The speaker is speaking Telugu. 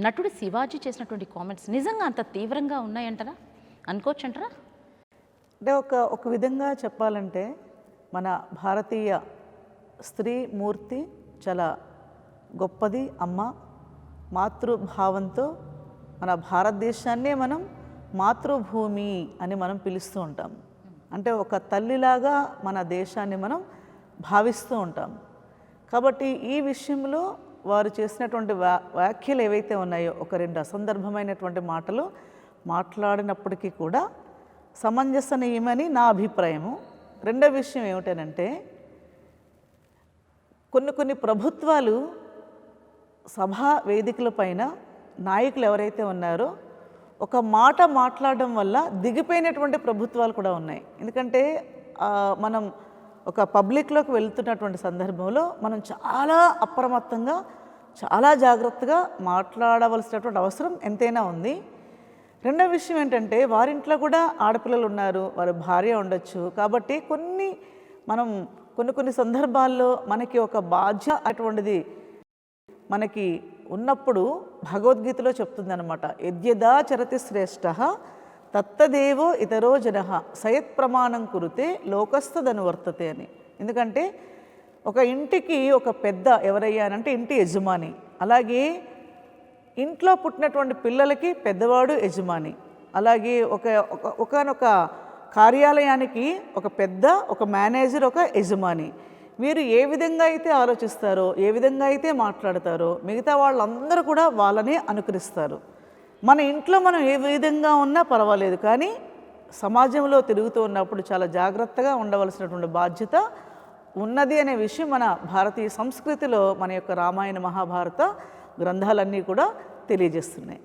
నటుడు శివాజీ చేసినటువంటి కామెంట్స్ నిజంగా అంత తీవ్రంగా ఉన్నాయంటారా? అనుకోవచ్చంటారా? అంటే ఒక విధంగా చెప్పాలంటే మన భారతీయ స్త్రీ మూర్తి చాలా గొప్పది. అమ్మ మాతృభావంతో మన భారతదేశాన్నే మనం మాతృభూమి అని మనం పిలుస్తూ ఉంటాం. అంటే ఒక తల్లిలాగా మన దేశాన్ని మనం భావిస్తూ ఉంటాం. కాబట్టి ఈ విషయంలో వారు చేసినటువంటి వ్యాఖ్యలు ఏవైతే ఉన్నాయో, ఒక రెండు అసందర్భమైనటువంటి మాటలు మాట్లాడినప్పటికీ కూడా సమంజసనీయమని నా అభిప్రాయము. రెండో విషయం ఏమిటనంటే, కొన్ని ప్రభుత్వాలు సభా వేదికల పైన నాయకులు ఎవరైతే ఉన్నారో ఒక మాట మాట్లాడడం వల్ల దిగిపోయినటువంటి ప్రభుత్వాలు కూడా ఉన్నాయి. ఎందుకంటే మనం ఒక పబ్లిక్లోకి వెళ్తున్నటువంటి సందర్భంలో మనం చాలా అప్రమత్తంగా చాలా జాగ్రత్తగా మాట్లాడవలసినటువంటి అవసరం ఎంతైనా ఉంది. రెండో విషయం ఏంటంటే, వారింట్లో కూడా ఆడపిల్లలు ఉన్నారు, వారి భార్య ఉండొచ్చు. కాబట్టి కొన్ని సందర్భాల్లో మనకి ఒక బాధ్యత అటువంటిది మనకి ఉన్నప్పుడు భగవద్గీతలో చెప్తుందనమాట, యద్యదా చరతి శ్రేష్ఠ తత్తదేవో ఇతరో జన సయత్ ప్రమాణం కురితే లోకస్థదనువర్తతే అని. ఎందుకంటే ఒక ఇంటికి ఒక పెద్ద ఎవరయ్యానంటే ఇంటి యజమాని. అలాగే ఇంట్లో పుట్టినటువంటి పిల్లలకి పెద్దవాడు యజమాని. అలాగే ఒకనొక కార్యాలయానికి ఒక పెద్ద ఒక మేనేజర్ ఒక యజమాని. వీరు ఏ విధంగా అయితే ఆలోచిస్తారో, ఏ విధంగా అయితే మాట్లాడతారో మిగతా వాళ్ళందరూ కూడా వాళ్ళనే అనుకరిస్తారు. మన ఇంట్లో మనం ఏ విధంగా ఉన్నా పర్వాలేదు, కానీ సమాజంలో తిరుగుతూ ఉన్నప్పుడు చాలా జాగ్రత్తగా ఉండవలసినటువంటి బాధ్యత ఉన్నది అనే విషయం మన భారతీయ సంస్కృతిలో మన యొక్క రామాయణ మహాభారత గ్రంథాలన్నీ కూడా తెలియజేస్తున్నాయి.